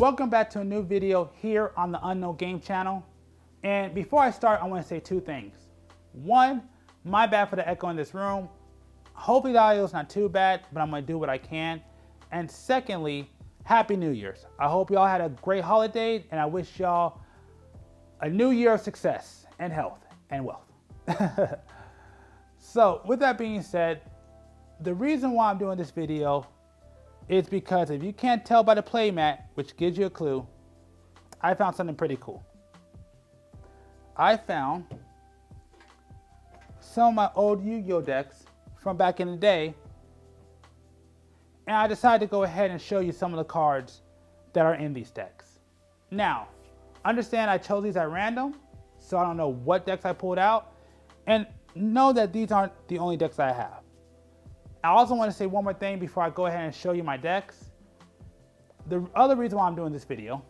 Welcome back to a new video here on the Unknown Game channel. And before I start, I want to say two things. One, my bad for the echo in this room. Hopefully the audio is not too bad, but I'm going to do what I can. And secondly, Happy New Year's. I hope y'all had a great holiday, and I wish y'all a new year of success and health and wealth. So with that being said, the reason why I'm doing this video is because if you can't tell by the playmat, which gives you a clue, I found something pretty cool. I found some of my old Yu-Gi-Oh decks from back in the day, and I decided to go ahead and show you some of the cards that are in these decks. Now, understand I chose these at random, so I don't know what decks I pulled out, and know that these aren't the only decks I have. I also want to say one more thing before I go ahead and show you my decks. The other reason why I'm doing this video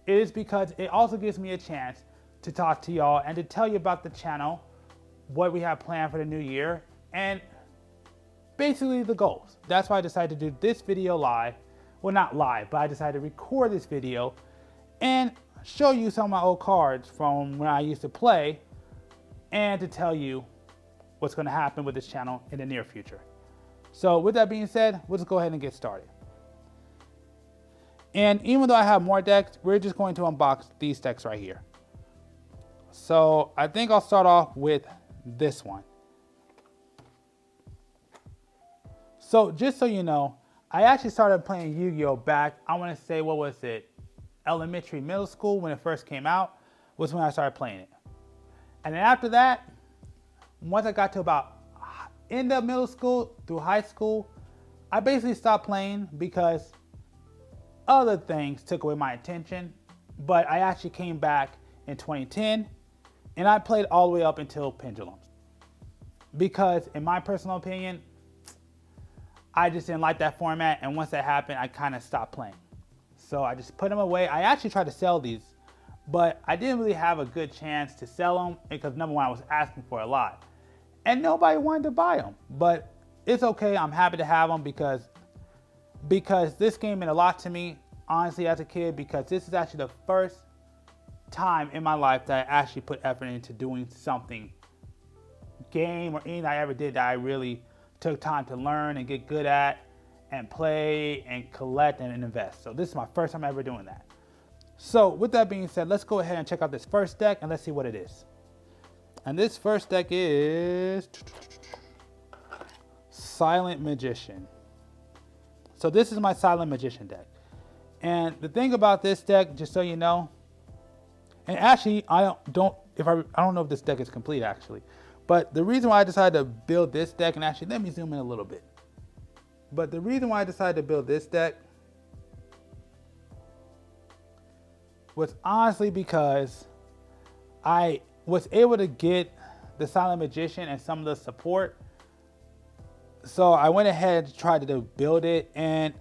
is because it also gives me a chance to talk to y'all and to tell you about the channel, what we have planned for the new year, and basically the goals. That's why I decided to do this video live. Well, not live, but I decided to record this video and show you some of my old cards from when I used to play and to tell you what's going to happen with this channel in the near future. So with that being said, we'll just go ahead and get started. And even though I have more decks, we're just going to unbox these decks right here. So I think I'll start off with this one. So just so you know, I actually started playing Yu-Gi-Oh back, I want to say, what was it? Elementary, middle school, when it first came out, was when I started playing it. And then after that, once I got to about end of middle school through high school, I basically stopped playing because other things took away my attention. But I actually came back in 2010 and I played all the way up until Pendulums. Because in my personal opinion, I just didn't like that format, and once that happened, I kind of stopped playing. So I just put them away. I actually tried to sell these, but I didn't really have a good chance to sell them because number one, I was asking for a lot. And nobody wanted to buy them, but it's okay. I'm happy to have them because this game meant a lot to me, honestly, as a kid, because this is actually the first time in my life that I actually put effort into doing something, game or anything I ever did, that I really took time to learn and get good at and play and collect and invest. So this is my first time ever doing that. So with that being said, let's go ahead and check out this first deck and let's see what it is. And this first deck is Silent Magician. So this is my Silent Magician deck. And the thing about this deck, just so you know, and actually I don't know if this deck is complete actually, but the reason why I decided to build this deck, and actually let me zoom in a little bit. But the reason why I decided to build this deck was honestly because I was able to get the Silent Magician and some of the support. So I went ahead and tried to build it, and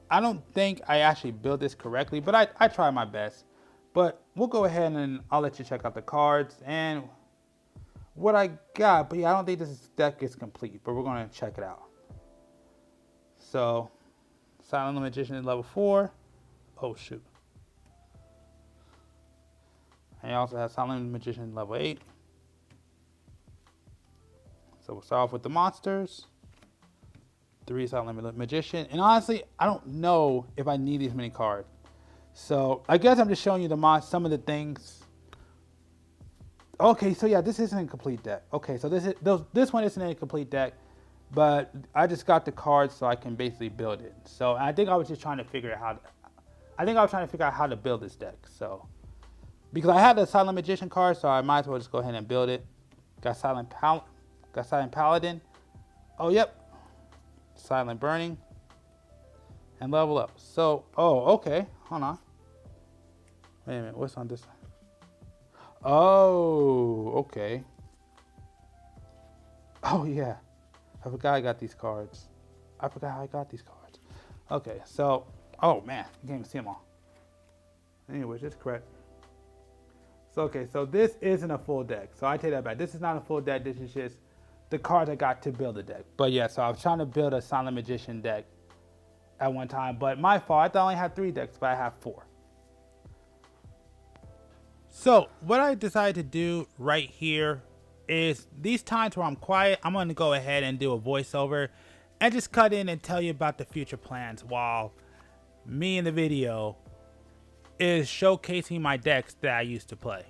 I don't think I actually built this correctly, but I tried my best. But we'll go ahead and I'll let you check out the cards and what I got. But yeah, I don't think this deck is complete, but we're going to check it out. So Silent Magician is level 4. Oh shoot. And you also have Silent Magician level 8. So we'll start off with the monsters. 3 Silent Magician. And honestly, I don't know if I need these many cards. So I guess I'm just showing you some of the things. Okay, so yeah, this isn't a complete deck. Okay, so this one isn't a complete deck, but I just got the cards so I can basically build it. So I think I was just trying to figure out how to build this deck. So because I had the Silent Magician card, so I might as well just go ahead and build it. Got Silent Paladin. Oh, yep. Silent Burning. And level up. So, oh, okay. Hold on. Wait a minute. What's on this? Oh, okay. Oh, yeah. I forgot I got these cards. I forgot how I got these cards. Okay, so, oh, man. You can't even see them all. Anyways, that's correct. So, okay, so this isn't a full deck. So I take that back. This is not a full deck. This is just the cards I got to build a deck. But yeah, so I was trying to build a Silent Magician deck at one time. But my fault. I thought I only had 3 decks, but I have 4. So what I decided to do right here is these times where I'm quiet, I'm going to go ahead and do a voiceover and just cut in and tell you about the future plans while me in the video is showcasing my decks that I used to play.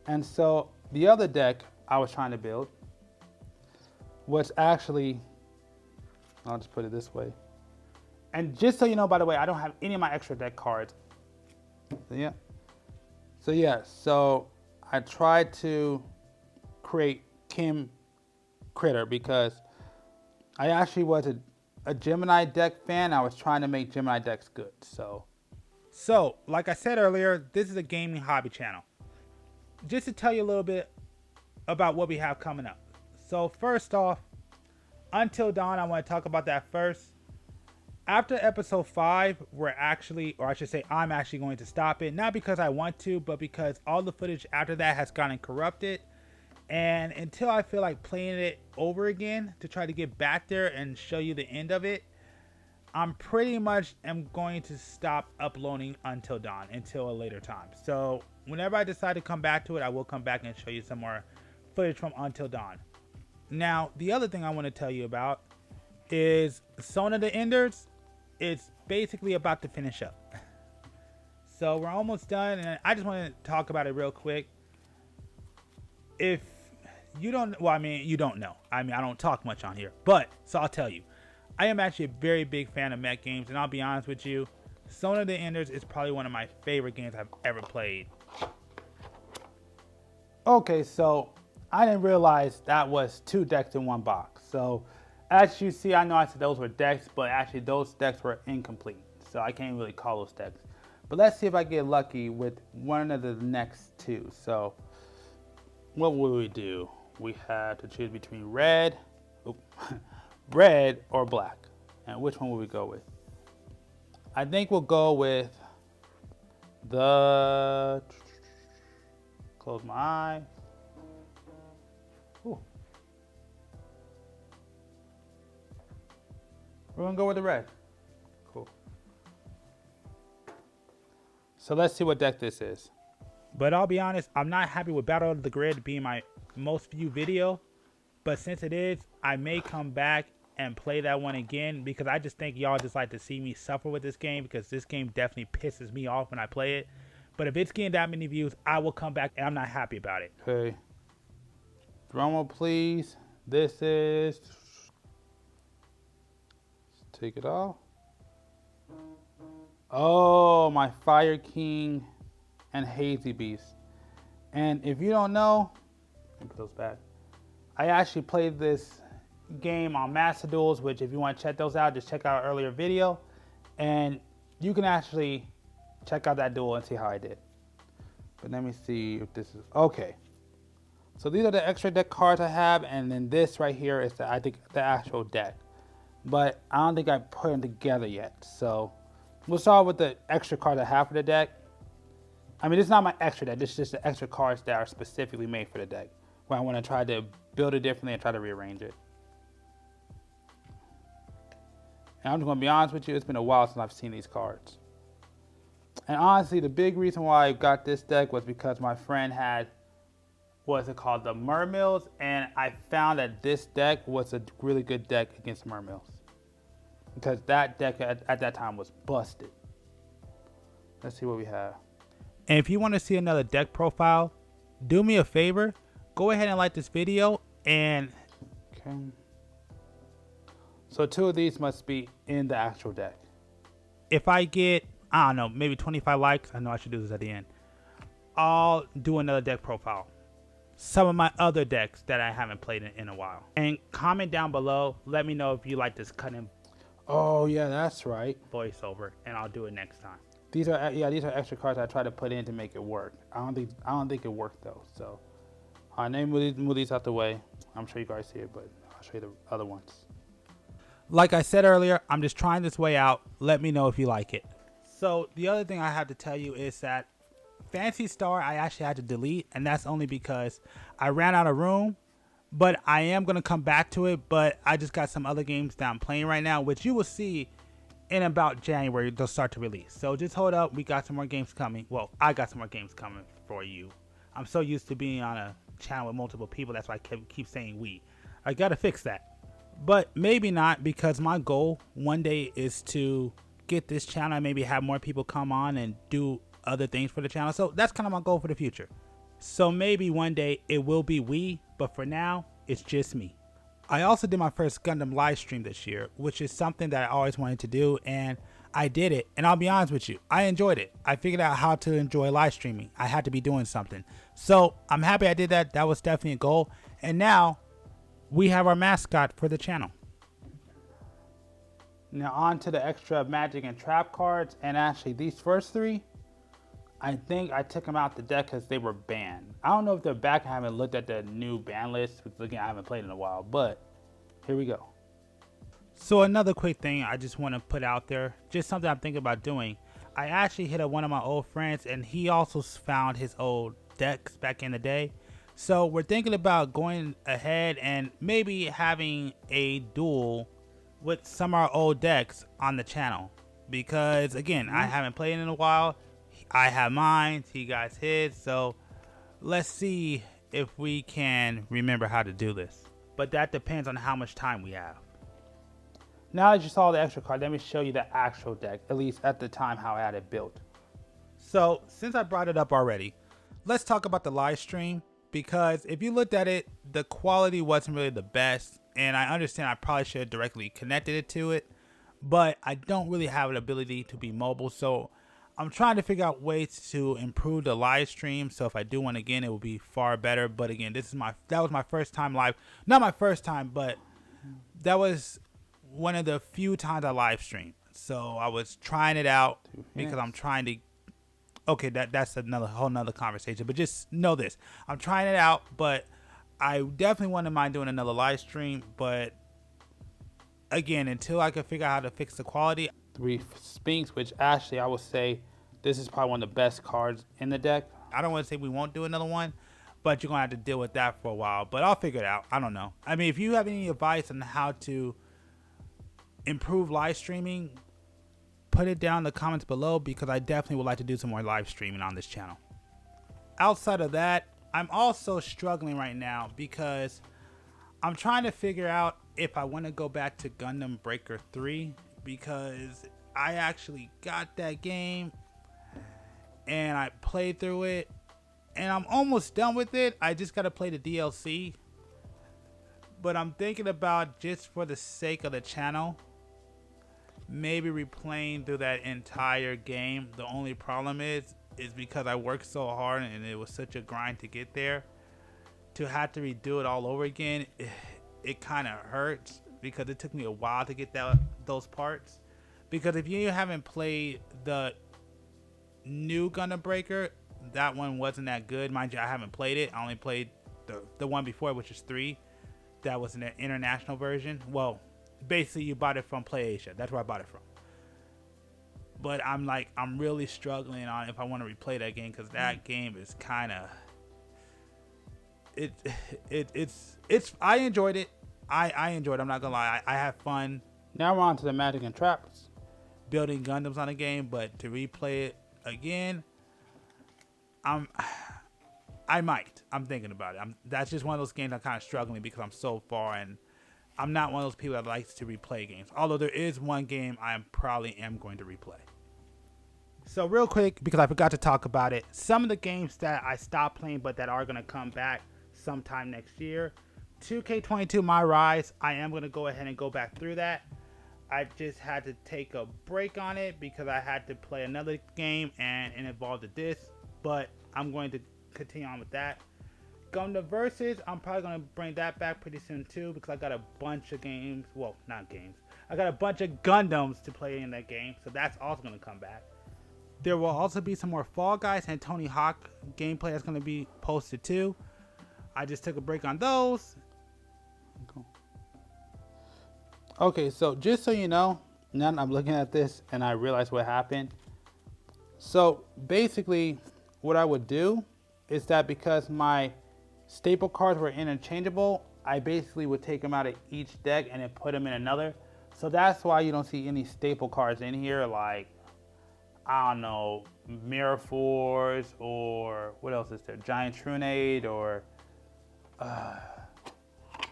And so the other deck I was trying to build was actually, I'll just put it this way. And just so you know, by the way, I don't have any of my extra deck cards. So I tried to create Kim Critter because I actually was a Gemini deck fan. I was trying to make Gemini decks good. So like I said earlier, this is a gaming hobby channel. Just to tell you a little bit about what we have coming up. So first off, Until Dawn, I want to talk about that first. After episode 5, I'm actually going to stop it. Not because I want to, but because all the footage after that has gotten corrupted. And until I feel like playing it over again to try to get back there and show you the end of it, I'm pretty much am going to stop uploading Until Dawn until a later time. So whenever I decide to come back to it, I will come back and show you some more footage from Until Dawn. Now, the other thing I want to tell you about is Zone of the Enders. It's basically about to finish up. So we're almost done, and I just want to talk about it real quick. If you don't, you don't know. I don't talk much on here, so I'll tell you. I am actually a very big fan of mech games, and I'll be honest with you, Zone of the Enders is probably one of my favorite games I've ever played. Okay, so I didn't realize that was 2 decks in one box. So as you see, I know I said those were decks, but actually those decks were incomplete. So I can't really call those decks. But let's see if I get lucky with one of the next 2. So what will we do? We have to choose between red or black. And which one will we go with? I think we'll go with the, close my eyes. Ooh. We're gonna go with the red. Cool. So let's see what deck this is. But I'll be honest, I'm not happy with Battle of the Grid being my most viewed video. But since it is, I may come back and play that one again because I just think y'all just like to see me suffer with this game because this game definitely pisses me off when I play it. But if it's getting that many views, I will come back and I'm not happy about it. Okay. Drum roll, please. This is... Let's take it off. Oh, my Fire King and Hazy Beast. And if you don't know, let me put those back. I actually played this game on Master Duels, which if you want to check those out, just check out our earlier video. And you can actually check out that duel and see how I did. But let me see if this is, okay. So these are the extra deck cards I have, and then this right here is I think the actual deck. But I don't think I put them together yet. So we'll start with the extra cards I have for the deck. It's not my extra deck, this is just the extra cards that are specifically made for the deck. Where I want to try to build it differently and try to rearrange it. And I'm just going to be honest with you, it's been a while since I've seen these cards. And honestly, the big reason why I got this deck was because my friend had, what's it called, the Mermills, and I found that this deck was a really good deck against Mermills. Because that deck at that time was busted. Let's see what we have. And if you want to see another deck profile, do me a favor, go ahead and like this video and... Okay. So 2 of these must be in the actual deck. If I get, I don't know, maybe 25 likes, I know I should do this at the end, I'll do another deck profile. Some of my other decks that I haven't played in a while. And comment down below, let me know if you like this cut-in. Oh yeah, that's right. Voiceover, and I'll do it next time. These are extra cards I try to put in to make it work. I don't think it worked though. So, all right, let me move these out the way. I'm sure you guys see it, but I'll show you the other ones. Like I said earlier, I'm just trying this way out. Let me know if you like it. So the other thing I have to tell you is that Fantasy Star I actually had to delete, and that's only because I ran out of room. But I am going to come back to it, but I just got some other games that I'm playing right now, which you will see in about January, they'll start to release. So just hold up. We got some more games coming. Well, I got some more games coming for you. I'm so used to being on a channel with multiple people. That's why I keep saying we. I got to fix that. But maybe not, because my goal one day is to get this channel and maybe have more people come on and do other things for the channel. So that's kind of my goal for the future. So maybe one day it will be we, but for now, it's just me. I also did my first Gundam live stream this year, which is something that I always wanted to do, and I did it. And I'll be honest with you, I enjoyed it. I figured out how to enjoy live streaming. I had to be doing something. So I'm happy I did that. That was definitely a goal. And now we have our mascot for the channel. Now on to the extra magic and trap cards. And actually these first three, I think I took them out the deck because they were banned. I don't know if they're back. I haven't looked at the new ban list because again, I haven't played in a while, but here we go. So another quick thing I just want to put out there, just something I'm thinking about doing. I actually hit up one of my old friends and he also found his old decks back in the day. So we're thinking about going ahead and maybe having a duel with some of our old decks on the channel. Because again, I haven't played in a while. I have mine, he got his, so let's see if we can remember how to do this. But that depends on how much time we have. Now that you saw the extra card, let me show you the actual deck, at least at the time how I had it built. So since I brought it up already, let's talk about the live stream, because if you looked at it, the quality wasn't really the best, and I understand I probably should have directly connected it to it, but I don't really have an ability to be mobile, so I'm trying to figure out ways to improve the live stream. So if I do one again, it will be far better. But again, that was my first time live. Not my first time, but that was one of the few times I live streamed. So I was trying it out because I'm trying to. Okay, that's another whole nother conversation. But just know this: I'm trying it out, but I definitely wouldn't mind doing another live stream. But again, until I can figure out how to fix the quality. 3 Spinks, which actually I would say this is probably one of the best cards in the deck. I don't want to say we won't do another one, but you're going to have to deal with that for a while. But I'll figure it out. I don't know. I mean, if you have any advice on how to improve live streaming, put it down in the comments below, because I definitely would like to do some more live streaming on this channel. Outside of that, I'm also struggling right now because I'm trying to figure out if I want to go back to Gundam Breaker 3, because I actually got that game and I played through it and I'm almost done with it. I just got to play the DLC, but I'm thinking about, just for the sake of the channel, maybe replaying through that entire game. The only problem is because I worked so hard and it was such a grind to get there, to have to redo it all over again, it kind of hurts, because it took me a while to get those parts. Because if you haven't played the new Gundam Breaker, that one wasn't that good. Mind you, I haven't played it. I only played the one before, which is 3. That was an international version. Well, basically you bought it from PlayAsia. That's where I bought it from. But I'm really struggling on if I want to replay that game, because that game is kind of it's I enjoyed it. I enjoyed it. I'm not gonna lie. I have fun. Now we're on to the magic and traps. Building Gundams on a game, but to replay it again, I might. I'm thinking about it. That's just one of those games I'm kind of struggling because I'm so far, and I'm not one of those people that likes to replay games. Although there is one game I probably am going to replay. So real quick, because I forgot to talk about it, some of the games that I stopped playing but that are going to come back sometime next year. 2K22 My Rise, I am going to go ahead and go back through that. I just had to take a break on it because I had to play another game and it involved a disc, but I'm going to continue on with that. Gundam Versus, I'm probably going to bring that back pretty soon too, because I got a bunch of games, well, not games, I got a bunch of Gundams to play in that game, so that's also going to come back. There will also be some more Fall Guys and Tony Hawk gameplay that's going to be posted too. I just took a break on those. Okay, so just so you know, now I'm looking at this and I realize what happened. So basically what I would do is that, because my staple cards were interchangeable, I basically would take them out of each deck and then put them in another. So So that's why you don't see any staple cards in here, like, I don't know, Mirror Force, or what else is there? Giant Trunade, or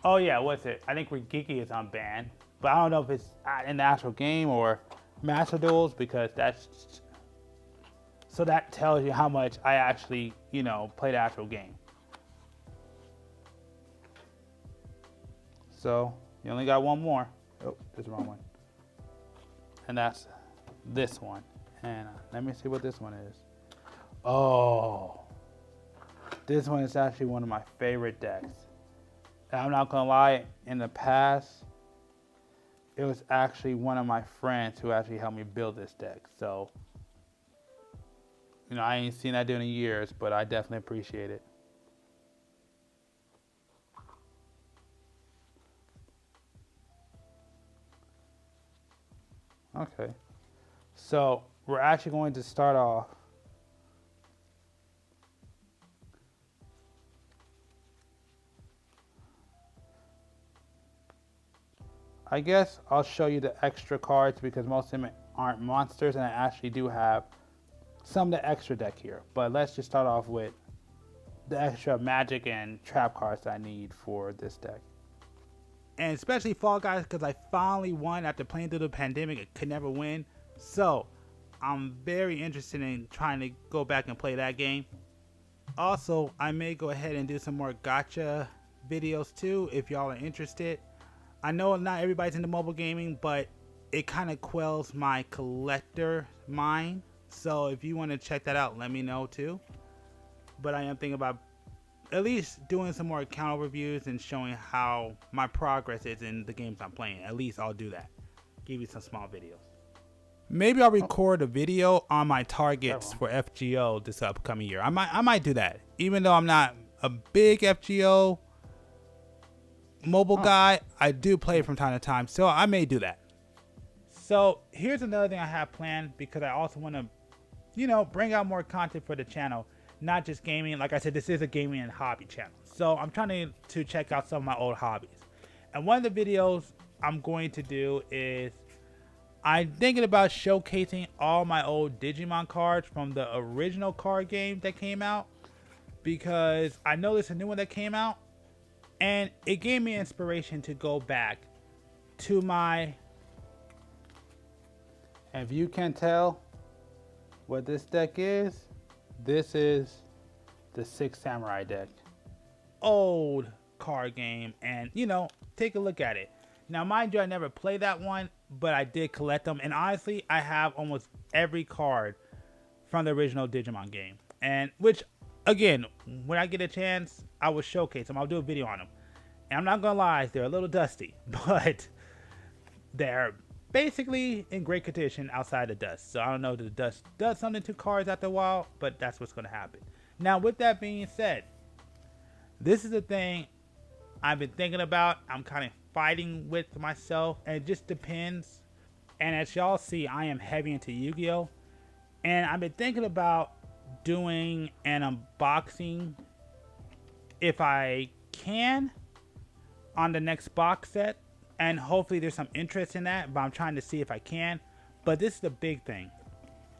oh yeah, what's it? I think Regiki is unbanned, but I don't know if it's in the actual game or Master Duels, because that's, so that tells you how much I actually, you know, play the actual game. So you only got one more. Oh, that's the wrong one. And that's this one. And let me see what this one is. Oh, this one is actually one of my favorite decks. And I'm not gonna lie, in the past, it was actually one of my friends who actually helped me build this deck. So, you know, I ain't seen that dude in years, but I definitely appreciate it. Okay, so we're actually going to start off. I guess I'll show you the extra cards because most of them aren't monsters, and I actually do have some of the extra deck here. But let's just start off with the extra magic and trap cards I need for this deck. And especially Fall Guys, because I finally won after playing through the pandemic. I could never win. So I'm very interested in trying to go back and play that game. Also, I may go ahead and do some more gacha videos too if y'all are interested. I know not everybody's into mobile gaming, but it kind of quells my collector mind. So if you want to check that out, let me know too. But I am thinking about at least doing some more account overviews and showing how my progress is in the games I'm playing. At least I'll do that. Give you some small videos. Maybe I'll record a video on my targets for FGO this upcoming year. I might do that. Even though I'm not a big FGO mobile guy, I do play from time to time, so I may do that. So here's another thing I have planned, because I also want to, you know, bring out more content for the channel, not just gaming. Like I said, this is a gaming and hobby channel, so I'm trying to check out some of my old hobbies. And one of the videos I'm going to do is I'm thinking about showcasing all my old Digimon cards from the original card game that came out, because I know there's a new one that came out. And it gave me inspiration to go back to my, if you can tell what this deck is, this is the Six Samurai deck. Old card game, and you know, take a look at it. Now mind you, I never played that one, but I did collect them, and honestly, I have almost every card from the original Digimon game. And which, again, when I get a chance, I will showcase them. I'll do a video on them. And I'm not gonna lie, they're a little dusty, but they're basically in great condition outside the dust. So I don't know if the dust does something to cards after a while, but that's what's gonna happen. Now, with that being said, this is the thing I've been thinking about. I'm kind of fighting with myself, and it just depends. And as y'all see, I am heavy into Yu-Gi-Oh! And I've been thinking about doing an unboxing, if I can, on the next box set, and hopefully there's some interest in that, but I'm trying to see if I can. But this is the big thing.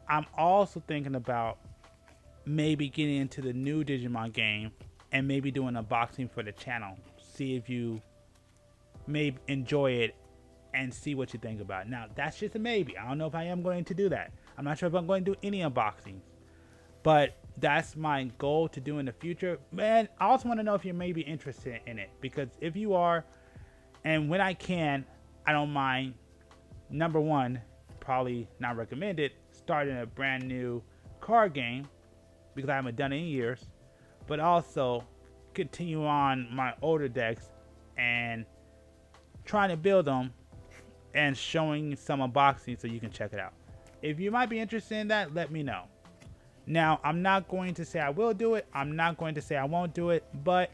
I'm also thinking about maybe getting into the new Digimon game and maybe doing an unboxing for the channel. See if you may enjoy it and see what you think about it. Now, that's just a maybe. I don't know if I am going to do that. I'm not sure if I'm going to do any unboxings, but that's my goal to do in the future. Man, I also want to know if you may be interested in it, because if you are, and when I can, I don't mind, number one, probably not recommended, starting a brand new card game, because I haven't done it in years, but also continue on my older decks and trying to build them and showing some unboxing so you can check it out. If you might be interested in that, let me know. Now, I'm not going to say I will do it. I'm not going to say I won't do it. But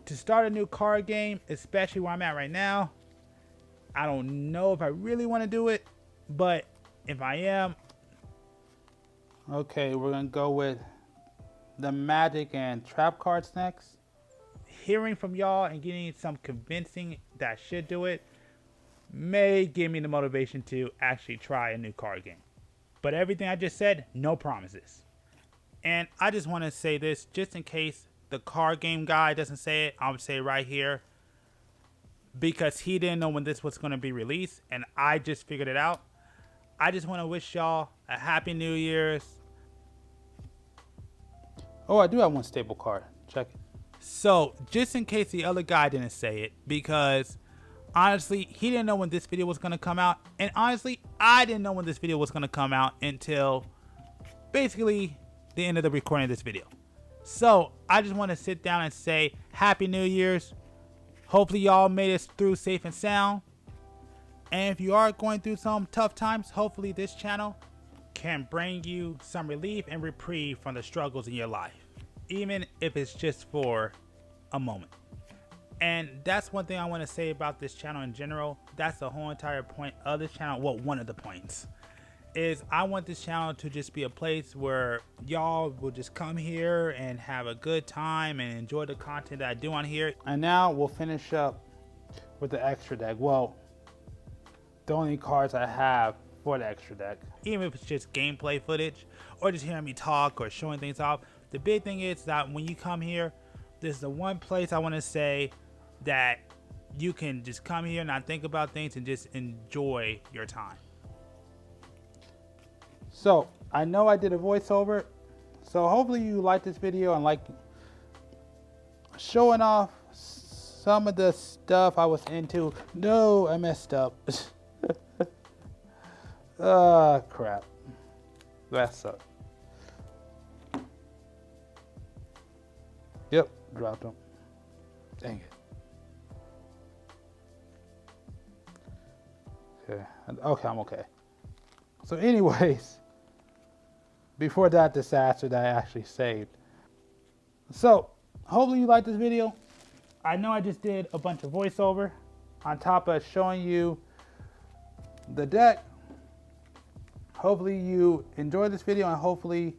to start a new card game, especially where I'm at right now, I don't know if I really want to do it. But if I am... Okay, we're going to go with the magic and trap cards next. Hearing from y'all and getting some convincing that I should do it, may give me the motivation to actually try a new card game. But everything I just said, no promises. And I just want to say this, just in case the card game guy doesn't say it, I would say right here, because he didn't know when this was going to be released, and I just figured it out. I just want to wish y'all a happy New Year's. Oh, I do have one staple card. Check it. So, just in case the other guy didn't say it, because honestly, he didn't know when this video was going to come out. And honestly, I didn't know when this video was going to come out until basically the end of the recording of this video. So, I just want to sit down and say Happy New Year's. Hopefully, y'all made it through safe and sound. And if you are going through some tough times, hopefully this channel can bring you some relief and reprieve from the struggles in your life, even if it's just for a moment. And that's one thing I want to say about this channel in general. That's the whole entire point of this channel. Well, one of the points is I want this channel to just be a place where y'all will just come here and have a good time and enjoy the content that I do on here. And now we'll finish up with the extra deck. Well, the only cards I have for the extra deck, even if it's just gameplay footage or just hearing me talk or showing things off. The big thing is that when you come here, this is the one place I want to say that you can just come here, not think about things, and just enjoy your time. So I know I did a voiceover, so hopefully you like this video and like showing off some of the stuff I was into. No, I messed up. Crap. That sucked. Yep, dropped them. Dang it. Okay, I'm okay. So anyways, before that disaster that I actually saved. So, hopefully you like this video. I know I just did a bunch of voiceover on top of showing you the deck. Hopefully you enjoyed this video, and hopefully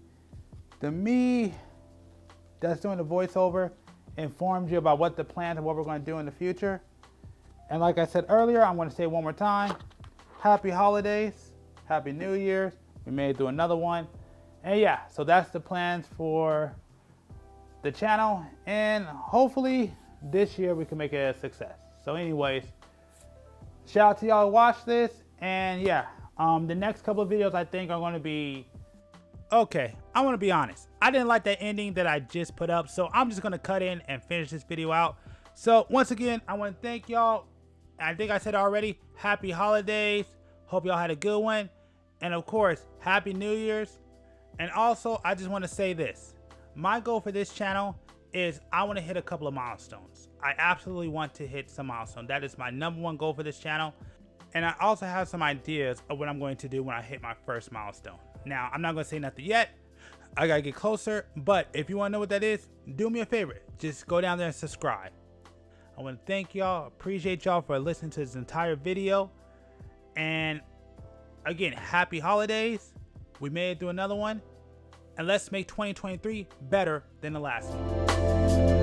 the me that's doing the voiceover informed you about what the plans and what we're going to do in the future. And like I said earlier, I'm going to say it one more time. Happy holidays. Happy New Year's. We made it through another one. And yeah, so that's the plans for the channel. And hopefully this year we can make it a success. So anyways, shout out to y'all who watched this. And yeah, the next couple of videos I think are going to be... Okay, I want to be honest. I didn't like that ending that I just put up, so I'm just going to cut in and finish this video out. So once again, I want to thank y'all. I think I said already, happy holidays. Hope y'all had a good one. And of course, happy New Year's. And also, I just want to say this. My goal for this channel is I want to hit a couple of milestones. I absolutely want to hit some milestones. That is my #1 goal for this channel. And I also have some ideas of what I'm going to do when I hit my first milestone. Now, I'm not going to say nothing yet. I got to get closer. But if you want to know what that is, do me a favor. Just go down there and subscribe. I want to thank y'all. Appreciate y'all for listening to this entire video. And again, happy holidays. We made it through another one. And let's make 2023 better than the last one.